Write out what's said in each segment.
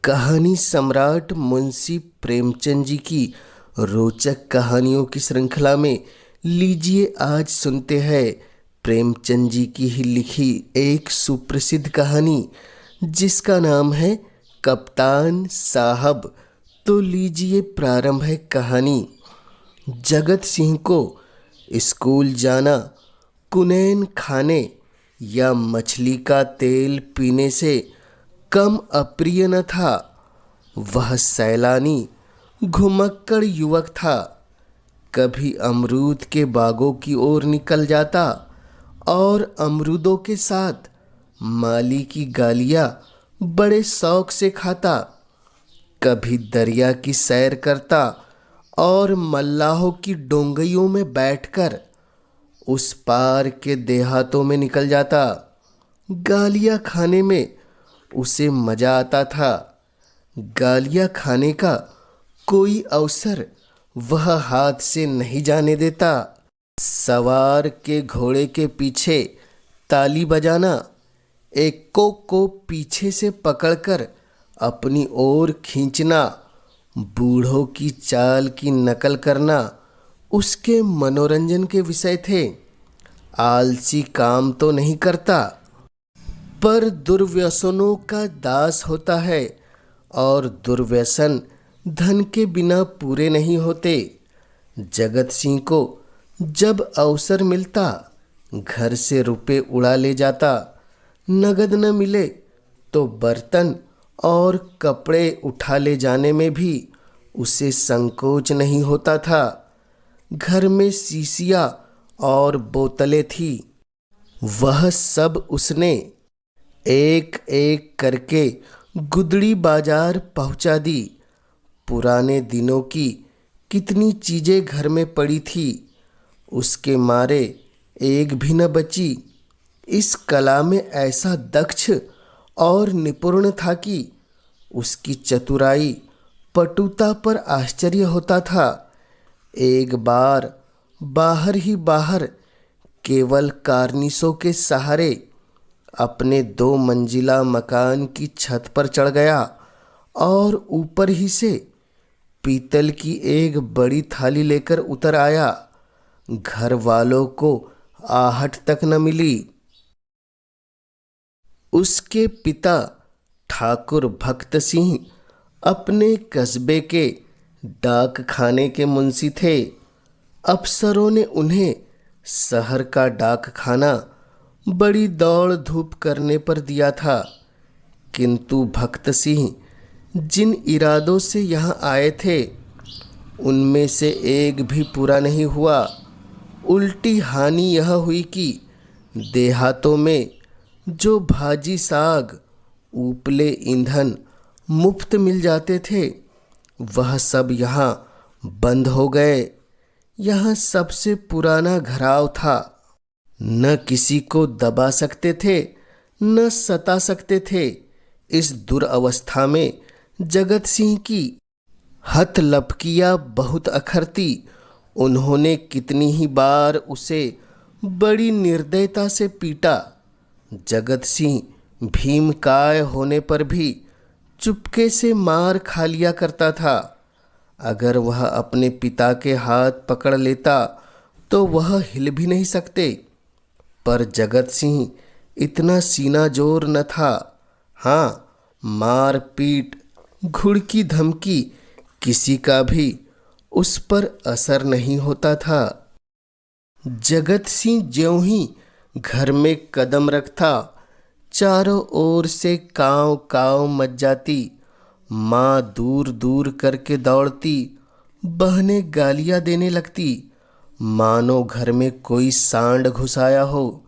कहानी सम्राट मुंशी प्रेमचंद जी की रोचक कहानियों की श्रृंखला में लीजिए आज सुनते हैं प्रेमचंद जी की ही लिखी एक सुप्रसिद्ध कहानी जिसका नाम है कप्तान साहब। तो लीजिए प्रारंभ है कहानी। जगत सिंह को स्कूल जाना कुनैन खाने या मछली का तेल पीने से कम अप्रिय न था। वह सैलानी घुमक्कड़ युवक था। कभी अमरूद के बागों की ओर निकल जाता और अमरूदों के साथ माली की गालियाँ बड़े शौक से खाता। कभी दरिया की सैर करता और मल्लाहों की डोंगियों में बैठकर उस पार के देहातों में निकल जाता। गालियाँ खाने में उसे मजा आता था। गालियाँ खाने का कोई अवसर वह हाथ से नहीं जाने देता। सवार के घोड़े के पीछे ताली बजाना, एक को पीछे से पकड़कर अपनी ओर खींचना, बूढ़ों की चाल की नकल करना उसके मनोरंजन के विषय थे। आलसी काम तो नहीं करता पर दुर्व्यसनों का दास होता है और दुर्व्यसन धन के बिना पूरे नहीं होते। जगत सिंह को जब अवसर मिलता घर से रुपए उड़ा ले जाता। नगद न मिले तो बर्तन और कपड़े उठा ले जाने में भी उसे संकोच नहीं होता था। घर में शीशियाँ और बोतलें थी, वह सब उसने एक एक करके गुदड़ी बाजार पहुंचा दी। पुराने दिनों की कितनी चीज़ें घर में पड़ी थी, उसके मारे एक भी न बची। इस कला में ऐसा दक्ष और निपुण था कि उसकी चतुराई पटुता पर आश्चर्य होता था। एक बार बाहर ही बाहर केवल कार्निसों के सहारे अपने 2 मंजिला मकान की छत पर चढ़ गया और ऊपर ही से पीतल की एक बड़ी थाली लेकर उतर आया। घर वालों को आहट तक न मिली। उसके पिता ठाकुर भक्त सिंह अपने कस्बे के डाक खाने के मुंशी थे। अफसरों ने उन्हें शहर का डाक खाना बड़ी दौड़ धूप करने पर दिया था, किंतु भक्त सिंह जिन इरादों से यहाँ आए थे उनमें से एक भी पूरा नहीं हुआ। उल्टी हानि यह हुई कि देहातों में जो भाजी साग उपले ईंधन मुफ्त मिल जाते थे वह सब यहाँ बंद हो गए। यहाँ सबसे पुराना घराव था। न किसी को दबा सकते थे न सता सकते थे। इस दुरअवस्था में जगत सिंह की हथलपकियाँ बहुत अखरती। उन्होंने कितनी ही बार उसे बड़ी निर्दयता से पीटा। जगत सिंह भीमकाय होने पर भी चुपके से मार खा लिया करता था। अगर वह अपने पिता के हाथ पकड़ लेता तो वह हिल भी नहीं सकते। पर जगत सिंह इतना सीना जोर न था। हाँ, मार पीट घुड़की धमकी किसी का भी उस पर असर नहीं होता था। जगत सिंह ज्यों ही घर में कदम रखता चारों ओर से काँव काँव मच जाती। माँ दूर दूर करके दौड़ती, बहनें गालियाँ देने लगती, मानो घर में कोई सांड घुसाया हो।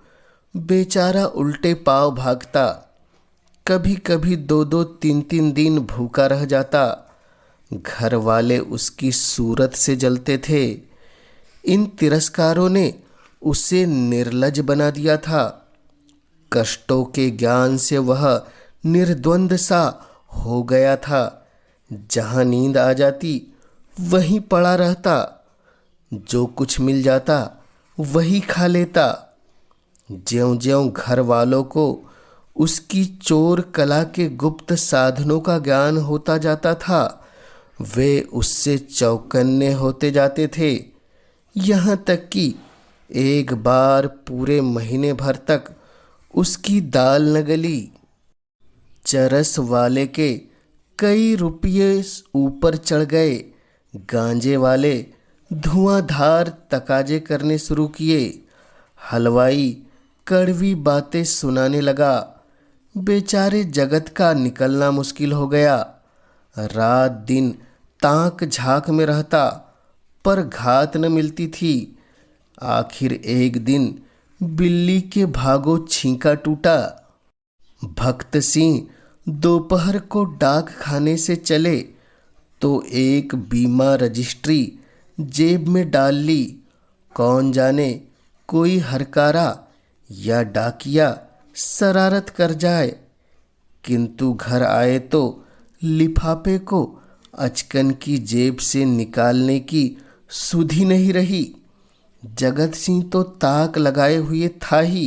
बेचारा उल्टे पाँव भागता। कभी कभी 2-2 3-3 दिन भूखा रह जाता। घर वाले उसकी सूरत से जलते थे। इन तिरस्कारों ने उसे निर्लज बना दिया था। कष्टों के ज्ञान से वह निर्द्वंद सा हो गया था। जहाँ नींद आ जाती वहीं पड़ा रहता। जो कुछ मिल जाता वही खा लेता। ज्यों ज्यों घर वालों को उसकी चोर कला के गुप्त साधनों का ज्ञान होता जाता था। वे उससे चौकन्ने होते जाते थे, यहाँ तक कि एक बार पूरे महीने भर तक उसकी दाल न गली। चरस वाले के कई रुपये ऊपर चढ़ गए। गांजे वाले धुआंधार तकाजे करने शुरू किए। हलवाई कड़वी बातें सुनाने लगा। बेचारे जगत का निकलना मुश्किल हो गया। रात दिन ताक झाक में रहता, पर घात न मिलती थी। आखिर एक दिन बिल्ली के भागो छींका टूटा। भक्त सिंह दोपहर को डाक खाने से चले तो एक बीमा रजिस्ट्री जेब में डाल ली। कौन जाने कोई हरकारा या डाकिया शरारत कर जाए। किंतु घर आए तो लिफाफे को अचकन की जेब से निकालने की सुधि नहीं रही। जगत सिंह तो ताक लगाए हुए था ही।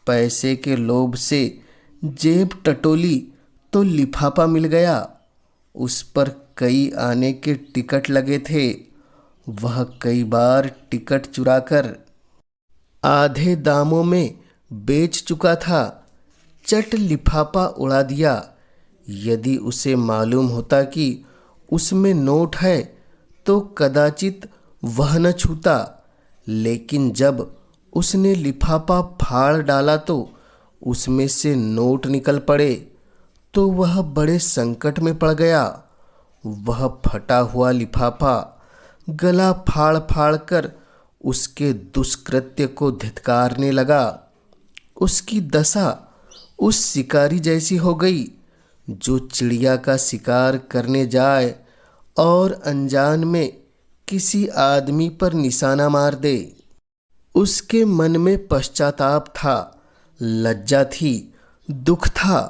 पैसे के लोभ से जेब टटोली तो लिफाफा मिल गया। उस पर कई आने के टिकट लगे थे। वह कई बार टिकट चुराकर आधे दामों में बेच चुका था। चट लिफाफा उड़ा दिया। यदि उसे मालूम होता कि उसमें नोट है तो कदाचित वह न छूता। लेकिन जब उसने लिफाफा फाड़ डाला तो उसमें से नोट निकल पड़े तो वह बड़े संकट में पड़ गया। वह फटा हुआ लिफाफा गला फाड़ फाड़ कर उसके दुष्कृत्य को धिक्कारने लगा। उसकी दशा उस शिकारी जैसी हो गई जो चिड़िया का शिकार करने जाए और अनजान में किसी आदमी पर निशाना मार दे। उसके मन में पश्चाताप था, लज्जा थी, दुख था,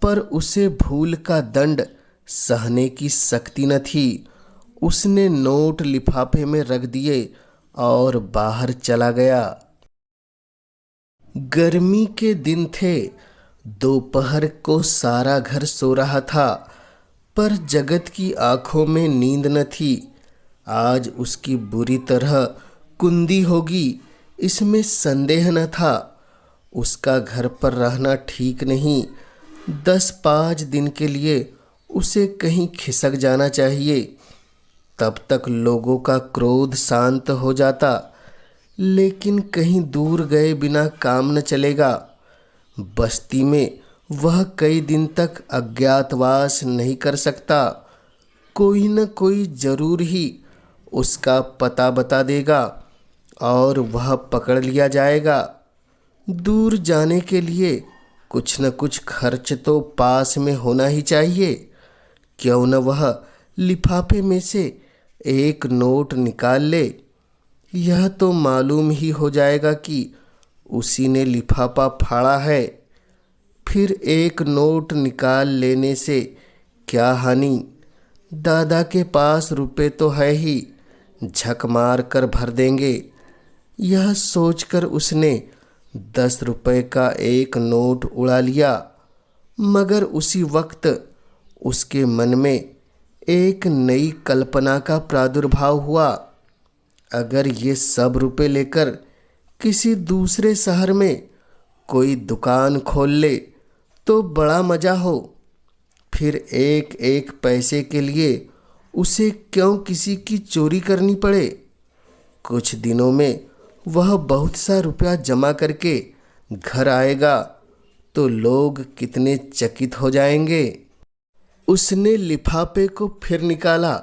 पर उसे भूल का दंड सहने की शक्ति न थी। उसने नोट लिफाफे में रख दिए और बाहर चला गया। गर्मी के दिन थे। दोपहर को सारा घर सो रहा था, पर जगत की आंखों में नींद न थी। आज उसकी बुरी तरह कुंदी होगी, इसमें संदेह न था। उसका घर पर रहना ठीक नहीं। 10-5 दिन के लिए उसे कहीं खिसक जाना चाहिए। तब तक लोगों का क्रोध शांत हो जाता। लेकिन कहीं दूर गए बिना काम न चलेगा। बस्ती में वह कई दिन तक अज्ञातवास नहीं कर सकता। कोई न कोई जरूर ही उसका पता बता देगा और वह पकड़ लिया जाएगा। दूर जाने के लिए कुछ न कुछ खर्च तो पास में होना ही चाहिए। क्यों न वह लिफाफे में से एक नोट निकाल ले। यह तो मालूम ही हो जाएगा कि उसी ने लिफाफा फाड़ा है। फिर एक नोट निकाल लेने से क्या हानि। दादा के पास रुपए तो है ही, झक मार कर भर देंगे। यह सोचकर उसने 10 रुपए का एक नोट उड़ा लिया। मगर उसी वक्त उसके मन में एक नई कल्पना का प्रादुर्भाव हुआ। अगर ये सब रुपए लेकर किसी दूसरे शहर में कोई दुकान खोल ले तो बड़ा मज़ा हो। फिर एक एक पैसे के लिए उसे क्यों किसी की चोरी करनी पड़े। कुछ दिनों में वह बहुत सा रुपया जमा करके घर आएगा तो लोग कितने चकित हो जाएंगे। उसने लिफाफे को फिर निकाला।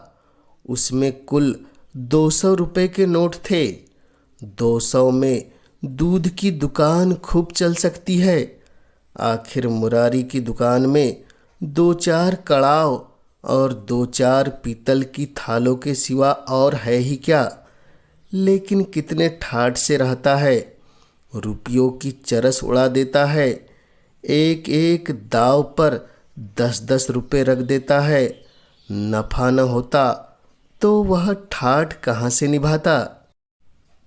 उसमें कुल 200 रुपए के नोट थे। 200 में दूध की दुकान खूब चल सकती है। आखिर मुरारी की दुकान में 2-4 कड़ाव और 2-4 पीतल की थालों के सिवा और है ही क्या। लेकिन कितने ठाठ से रहता है। रुपयों की चरस उड़ा देता है। एक एक दाव पर 10-10 रुपए रख देता है। नफा न होता तो वह ठाठ कहाँ से निभाता।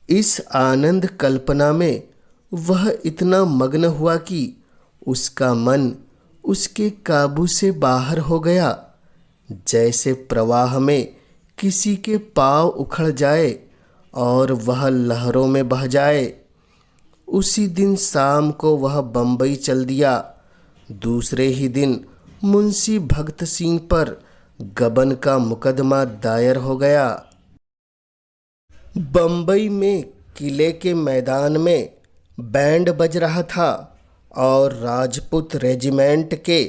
इस आनंद कल्पना में वह इतना मग्न हुआ कि उसका मन उसके काबू से बाहर हो गया। जैसे प्रवाह में किसी के पाँव उखड़ जाए और वह लहरों में बह जाए। उसी दिन शाम को वह बम्बई चल दिया। दूसरे ही दिन मुंशी भगत सिंह पर गबन का मुकदमा दायर हो गया। बम्बई में किले के मैदान में बैंड बज रहा था और राजपूत रेजिमेंट के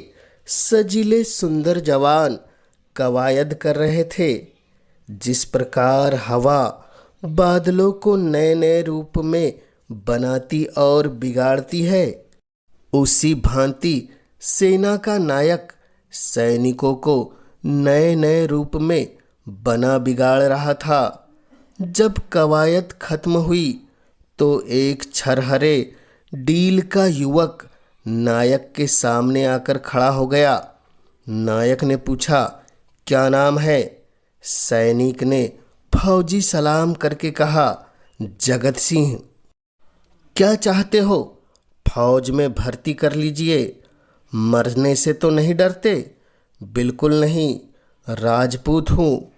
सजीले सुंदर जवान कवायद कर रहे थे। जिस प्रकार हवा बादलों को नए नए रूप में बनाती और बिगाड़ती है, उसी भांति सेना का नायक सैनिकों को नए नए रूप में बना बिगाड़ रहा था। जब कवायद खत्म हुई तो एक छरहरे डील का युवक नायक के सामने आकर खड़ा हो गया। नायक ने पूछा, क्या नाम है? सैनिक ने फौजी सलाम करके कहा, जगत सिंह। क्या चाहते हो? फौज में भर्ती कर लीजिए। मरने से तो नहीं डरते? बिल्कुल नहीं, राजपूत हूँ।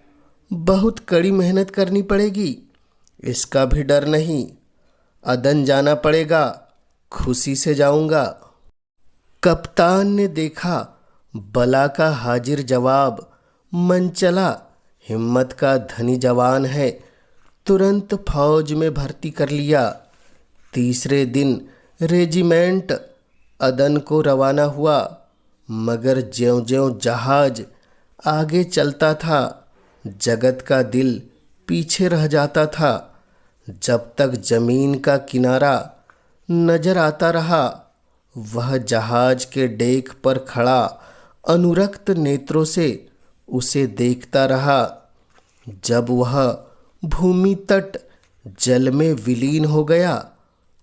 बहुत कड़ी मेहनत करनी पड़ेगी, इसका भी डर नहीं। अदन जाना पड़ेगा, खुशी से जाऊंगा। कप्तान ने देखा बला का हाजिर जवाब, मन चला हिम्मत का धनी जवान है, तुरंत फौज में भर्ती कर लिया। तीसरे दिन रेजिमेंट अदन को रवाना हुआ, मगर ज्यों-ज्यों जहाज आगे चलता था, जगत का दिल पीछे रह जाता था। जब तक जमीन का किनारा नजर आता रहा, वह जहाज के डेक पर खड़ा अनुरक्त नेत्रों से उसे देखता रहा। जब वह भूमि तट जल में विलीन हो गया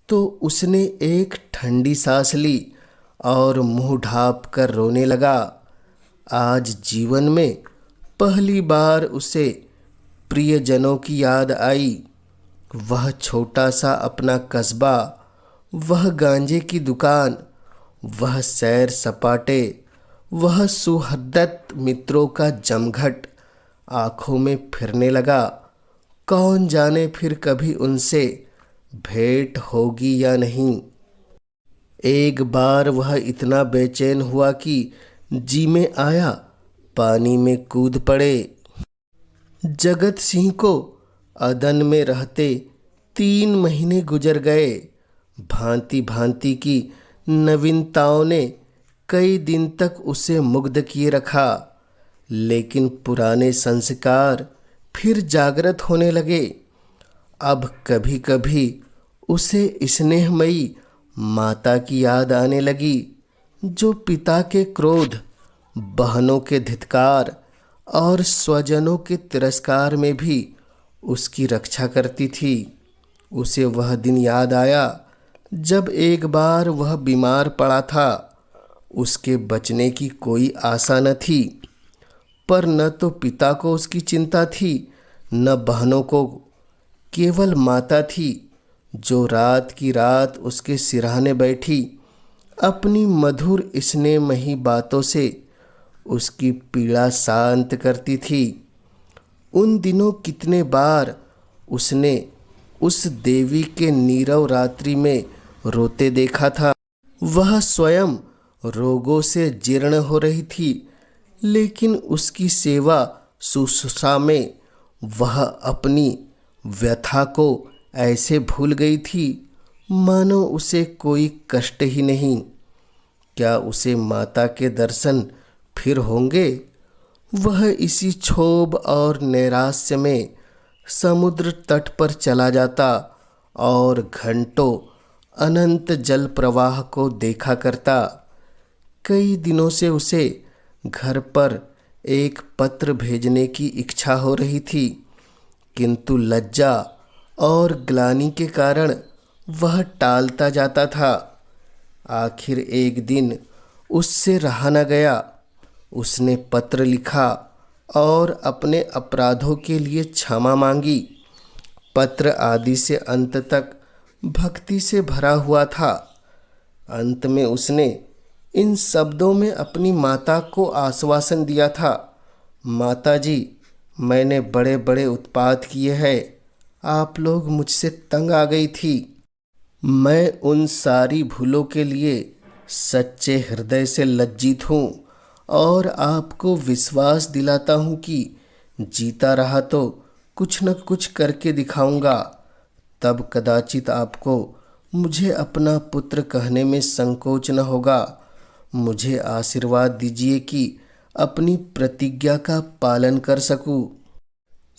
तो उसने एक ठंडी सांस ली और मुंह ढाँप कर रोने लगा। आज जीवन में पहली बार उसे प्रियजनों की याद आई। वह छोटा सा अपना कस्बा, वह गांजे की दुकान, वह सैर सपाटे, वह सुहृदत मित्रों का जमघट आंखों में फिरने लगा। कौन जाने फिर कभी उनसे भेंट होगी या नहीं। एक बार वह इतना बेचैन हुआ कि जी में आया पानी में कूद पड़े। जगत सिंह को अदन में रहते 3 महीने गुजर गए। भांति भांति की नवीनताओं ने कई दिन तक उसे मुग्ध किए रखा, लेकिन पुराने संस्कार फिर जागृत होने लगे। अब कभी कभी उसे स्नेहमयी माता की याद आने लगी, जो पिता के क्रोध, बहनों के धिक्कार और स्वजनों के तिरस्कार में भी उसकी रक्षा करती थी। उसे वह दिन याद आया जब एक बार वह बीमार पड़ा था। उसके बचने की कोई आशा न थी, पर न तो पिता को उसकी चिंता थी, न बहनों को। केवल माता थी, जो रात की रात उसके सिरहाने बैठी, अपनी मधुर स्नेहमयी बातों से उसकी पीड़ा शांत करती थी। उन दिनों कितने बार उसने उस देवी के नीरव रात्रि में रोते देखा था। वह स्वयं रोगों से जीर्ण हो रही थी, लेकिन उसकी सेवा शुश्रूषा में वह अपनी व्यथा को ऐसे भूल गई थी मानो उसे कोई कष्ट ही नहीं। क्या उसे माता के दर्शन फिर होंगे? वह इसी क्षोभ और नैराश्य में समुद्र तट पर चला जाता और घंटों अनंत जल प्रवाह को देखा करता। कई दिनों से उसे घर पर एक पत्र भेजने की इच्छा हो रही थी, किंतु लज्जा और ग्लानि के कारण वह टालता जाता था। आखिर एक दिन उससे रहा न गया। उसने पत्र लिखा और अपने अपराधों के लिए क्षमा मांगी। पत्र आदि से अंत तक भक्ति से भरा हुआ था। अंत में उसने इन शब्दों में अपनी माता को आश्वासन दिया था, माता जी, मैंने बड़े बड़े उत्पात किए हैं, आप लोग मुझसे तंग आ गई थी। मैं उन सारी भूलों के लिए सच्चे हृदय से लज्जित हूँ और आपको विश्वास दिलाता हूँ कि जीता रहा तो कुछ न कुछ करके दिखाऊंगा। तब कदाचित आपको मुझे अपना पुत्र कहने में संकोच न होगा। मुझे आशीर्वाद दीजिए कि अपनी प्रतिज्ञा का पालन कर सकूं।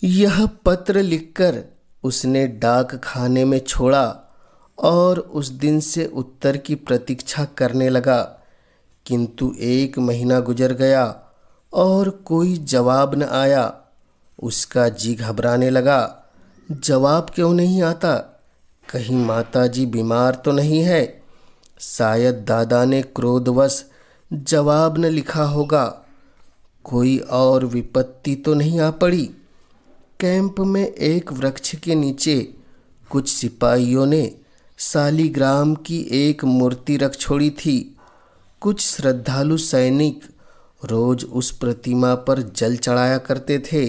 यह पत्र लिखकर उसने डाक खाने में छोड़ा और उस दिन से उत्तर की प्रतीक्षा करने लगा। किंतु 1 महीना गुजर गया और कोई जवाब न आया। उसका जी घबराने लगा। जवाब क्यों नहीं आता? कहीं माताजी बीमार तो नहीं है? शायद दादा ने क्रोधवश जवाब न लिखा होगा। कोई और विपत्ति तो नहीं आ पड़ी? कैंप में एक वृक्ष के नीचे कुछ सिपाहियों ने शालिग्राम की एक मूर्ति रख छोड़ी थी। कुछ श्रद्धालु सैनिक रोज उस प्रतिमा पर जल चढ़ाया करते थे।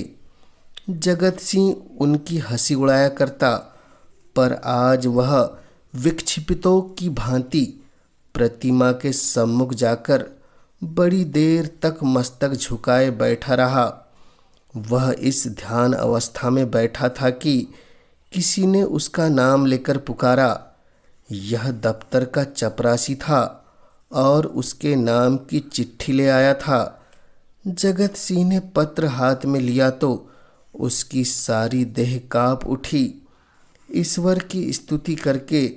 जगत सिंह उनकी हंसी उड़ाया करता, पर आज वह विक्षिप्तों की भांति प्रतिमा के सम्मुख जाकर बड़ी देर तक मस्तक झुकाए बैठा रहा। वह इस ध्यान अवस्था में बैठा था कि किसी ने उसका नाम लेकर पुकारा। यह दफ्तर का चपरासी था और उसके नाम की चिट्ठी ले आया था। जगत सिंह ने पत्र हाथ में लिया तो उसकी सारी देह कांप उठी। ईश्वर की स्तुति करके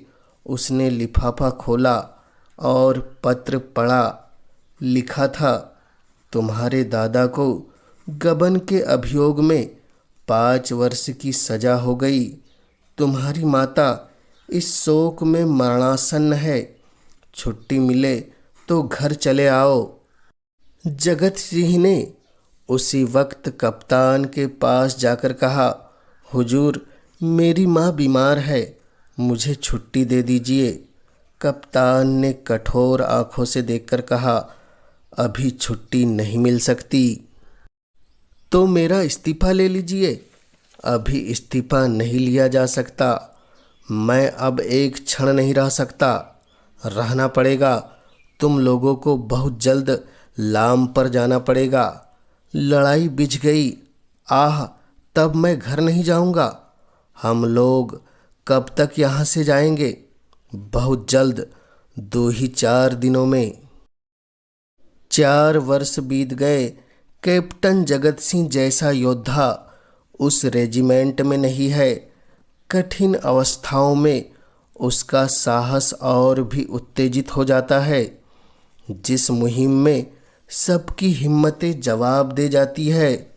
उसने लिफाफा खोला और पत्र पढ़ा। लिखा था, तुम्हारे दादा को गबन के अभियोग में 5 वर्ष की सजा हो गई। तुम्हारी माता इस शोक में मरणासन्न है। छुट्टी मिले तो घर चले आओ। जगत सिंह ने उसी वक्त कप्तान के पास जाकर कहा, हुजूर, मेरी माँ बीमार है, मुझे छुट्टी दे दीजिए। कप्तान ने कठोर आंखों से देखकर कहा, अभी छुट्टी नहीं मिल सकती। तो मेरा इस्तीफा ले लीजिए। अभी इस्तीफा नहीं लिया जा सकता। मैं अब एक क्षण नहीं रह सकता। रहना पड़ेगा। तुम लोगों को बहुत जल्द लाम पर जाना पड़ेगा। लड़ाई बिछ गई। आह, तब मैं घर नहीं जाऊंगा। हम लोग कब तक यहाँ से जाएंगे? बहुत जल्द, 2 ही 4 दिनों में। 4 वर्ष बीत गए। कैप्टन जगत सिंह जैसा योद्धा उस रेजिमेंट में नहीं है। कठिन अवस्थाओं में उसका साहस और भी उत्तेजित हो जाता है। जिस मुहिम में सबकी हिम्मतें जवाब दे जाती है,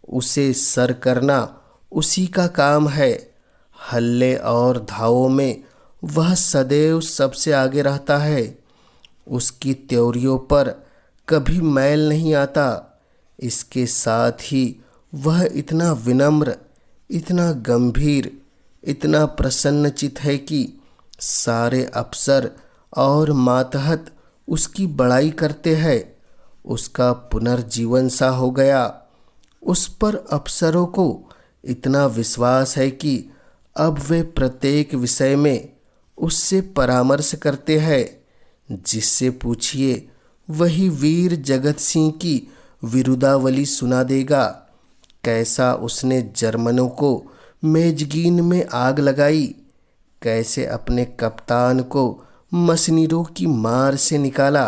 उसे सर करना उसी का काम है। हल्ले और धावों में वह सदैव सबसे आगे रहता है। उसकी त्योरियों पर कभी मैल नहीं आता। इसके साथ ही वह इतना विनम्र, इतना गंभीर, इतना प्रसन्नचित है कि सारे अफसर और मातहत उसकी बड़ाई करते हैं। उसका पुनर्जीवन सा हो गया। उस पर अफसरों को इतना विश्वास है कि अब वे प्रत्येक विषय में उससे परामर्श करते हैं। जिससे पूछिए वही वीर जगत सिंह की विरुदावली सुना देगा। कैसा उसने जर्मनों को मेजगीन में आग लगाई, कैसे अपने कप्तान को मसनीरों की मार से निकाला,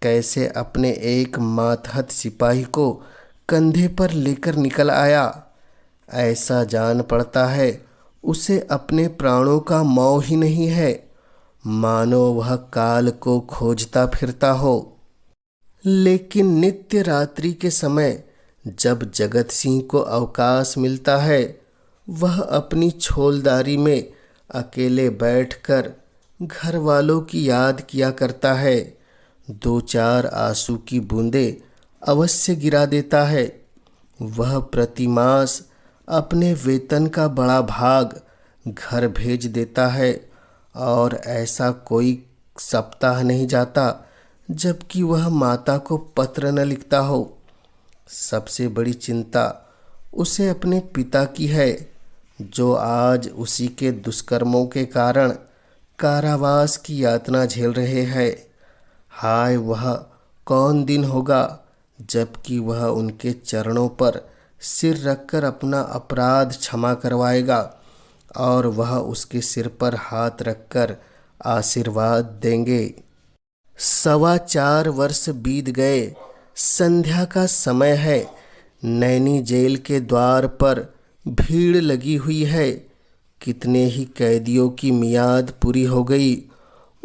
कैसे अपने एक मातहत सिपाही को कंधे पर लेकर निकल आया। ऐसा जान पड़ता है उसे अपने प्राणों का मोह ही नहीं है, मानो वह काल को खोजता फिरता हो। लेकिन नित्य रात्रि के समय जब जगत सिंह को अवकाश मिलता है, वह अपनी छोलदारी में अकेले बैठकर घर वालों की याद किया करता है। 2-4 आंसू की बूंदें अवश्य गिरा देता है। वह प्रतिमास अपने वेतन का बड़ा भाग घर भेज देता है और ऐसा कोई सप्ताह नहीं जाता जबकि वह माता को पत्र न लिखता हो। सबसे बड़ी चिंता उसे अपने पिता की है, जो आज उसी के दुष्कर्मों के कारण कारावास की यातना झेल रहे हैं। हाय, वह कौन दिन होगा जबकि वह उनके चरणों पर सिर रखकर अपना अपराध क्षमा करवाएगा और वह उसके सिर पर हाथ रखकर आशीर्वाद देंगे। 4.25 वर्ष बीत गए। संध्या का समय है। नैनी जेल के द्वार पर भीड़ लगी हुई है। कितने ही कैदियों की मियाद पूरी हो गई।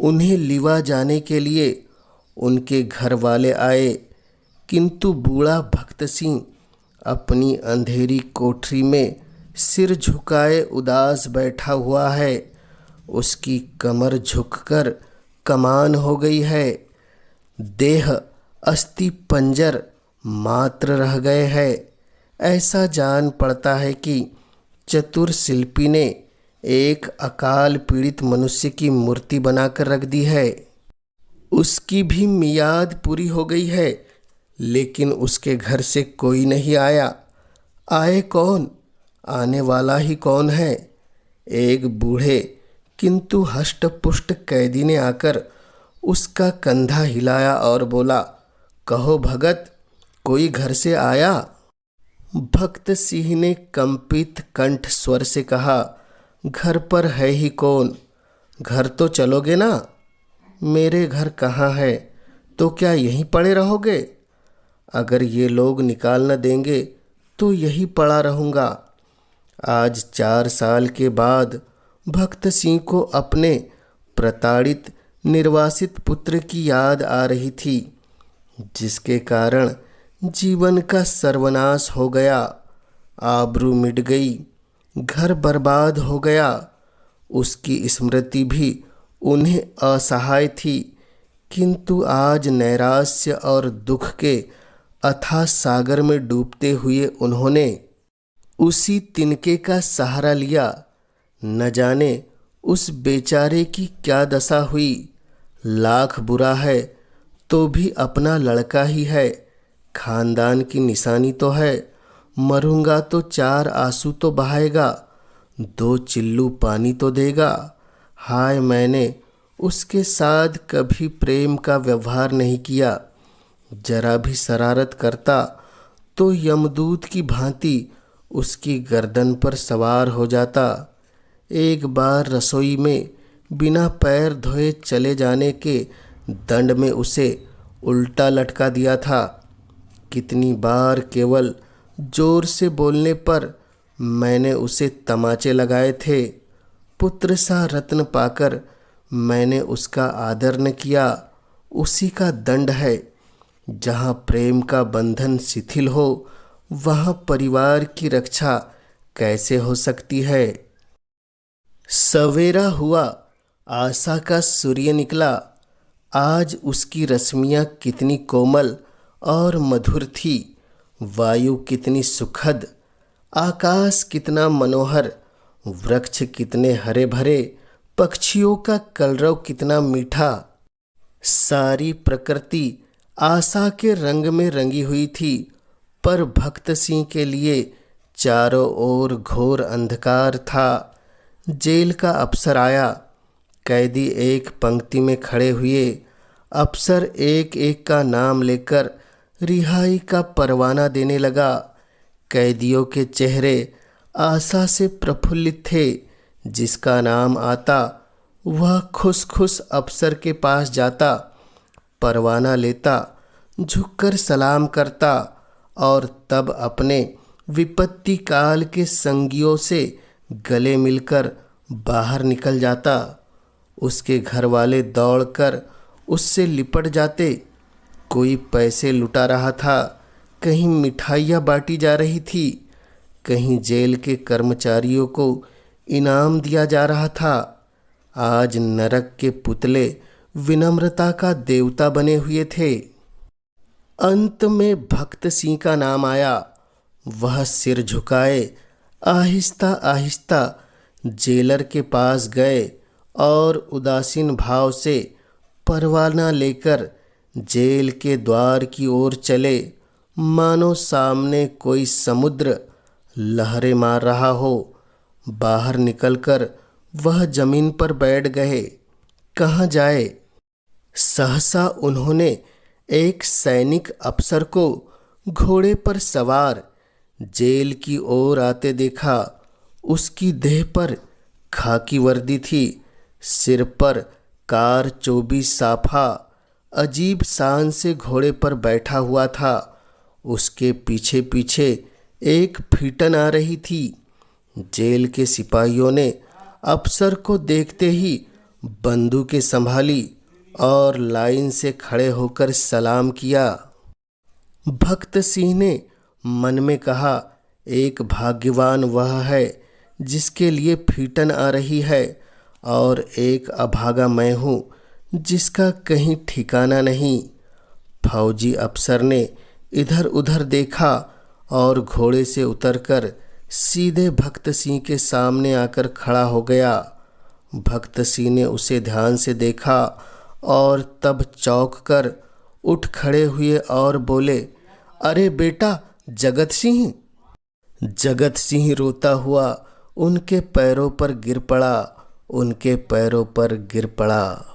उन्हें लिवा जाने के लिए उनके घर वाले आए, किंतु बूढ़ा भक्त सिंह अपनी अंधेरी कोठरी में सिर झुकाए उदास बैठा हुआ है। उसकी कमर झुककर कमान हो गई है। देह अस्थि पंजर मात्र रह गए हैं। ऐसा जान पड़ता है कि चतुर शिल्पी ने एक अकाल पीड़ित मनुष्य की मूर्ति बनाकर रख दी है। उसकी भी मियाद पूरी हो गई है, लेकिन उसके घर से कोई नहीं आया। आए कौन? आने वाला ही कौन है? एक बूढ़े किंतु हष्ट-पुष्ट कैदी ने आकर उसका कंधा हिलाया और बोला, कहो भगत, कोई घर से आया? भक्त सिंह ने कंपित कंठ स्वर से कहा, घर पर है ही कौन? घर तो चलोगे ना? मेरे घर कहाँ है? तो क्या यहीं पड़े रहोगे? अगर ये लोग निकाल न देंगे तो यहीं पड़ा रहूँगा। आज 4 साल के बाद भक्त सिंह को अपने प्रताड़ित निर्वासित पुत्र की याद आ रही थी, जिसके कारण जीवन का सर्वनाश हो गया। आबरू मिट गई, घर बर्बाद हो गया। उसकी स्मृति भी उन्हें असहाय थी, किंतु आज नैराश्य और दुख के अथाह सागर में डूबते हुए उन्होंने उसी तिनके का सहारा लिया। न जाने उस बेचारे की क्या दशा हुई। लाख बुरा है तो भी अपना लड़का ही है। खानदान की निशानी तो है। मरूंगा तो 4 आंसू तो बहाएगा, 2 चिल्लू पानी तो देगा। हाय, मैंने उसके साथ कभी प्रेम का व्यवहार नहीं किया। जरा भी शरारत करता तो यमदूत की भांति उसकी गर्दन पर सवार हो जाता। एक बार रसोई में बिना पैर धोए चले जाने के दंड में उसे उल्टा लटका दिया था। कितनी बार केवल जोर से बोलने पर मैंने उसे तमाचे लगाए थे। पुत्र सा रत्न पाकर मैंने उसका आदर न किया। उसी का दंड है। जहाँ प्रेम का बंधन शिथिल हो, वहाँ परिवार की रक्षा कैसे हो सकती है। सवेरा हुआ, आशा का सूर्य निकला। आज उसकी रश्मियाँ कितनी कोमल और मधुर थी। वायु कितनी सुखद, आकाश कितना मनोहर, वृक्ष कितने हरे भरे, पक्षियों का कलरव कितना मीठा। सारी प्रकृति आशा के रंग में रंगी हुई थी, पर भक्त सिंह के लिए चारों ओर घोर अंधकार था। जेल का अफसर आया। कैदी एक पंक्ति में खड़े हुए। अफसर एक एक का नाम लेकर रिहाई का परवाना देने लगा। कैदियों के चेहरे आशा से प्रफुल्लित थे। जिसका नाम आता वह खुश खुश अफसर के पास जाता, परवाना लेता, झुककर सलाम करता और तब अपने विपत्ति काल के संगियों से गले मिलकर बाहर निकल जाता। उसके घर वाले दौड़कर उससे लिपट जाते। कोई पैसे लुटा रहा था, कहीं मिठाइयाँ बांटी जा रही थी, कहीं जेल के कर्मचारियों को इनाम दिया जा रहा था। आज नरक के पुतले विनम्रता का देवता बने हुए थे। अंत में भक्त सिंह का नाम आया। वह सिर झुकाए आहिस्ता आहिस्ता जेलर के पास गए और उदासीन भाव से परवाना लेकर जेल के द्वार की ओर चले, मानो सामने कोई समुद्र लहरें मार रहा हो। बाहर निकलकर वह जमीन पर बैठ गए। कहाँ जाए? सहसा उन्होंने एक सैनिक अफसर को घोड़े पर सवार जेल की ओर आते देखा। उसकी देह पर खाकी वर्दी थी, सिर पर कारचोबी साफा अजीब शान से घोड़े पर बैठा हुआ था। उसके पीछे पीछे एक फीटन आ रही थी। जेल के सिपाहियों ने अफसर को देखते ही बंदूकें संभाली और लाइन से खड़े होकर सलाम किया। भक्त सिंह ने मन में कहा, एक भाग्यवान वह है जिसके लिए फीटन आ रही है, और एक अभागा मैं हूँ जिसका कहीं ठिकाना नहीं। फौजी अफसर ने इधर उधर देखा और घोड़े से उतरकर सीधे भक्त सिंह के सामने आकर खड़ा हो गया। भक्त सिंह ने उसे ध्यान से देखा और तब चौंक कर उठ खड़े हुए और बोले, अरे बेटा जगत सिंह। जगत सिंह रोता हुआ उनके पैरों पर गिर पड़ा, उनके पैरों पर गिर पड़ा।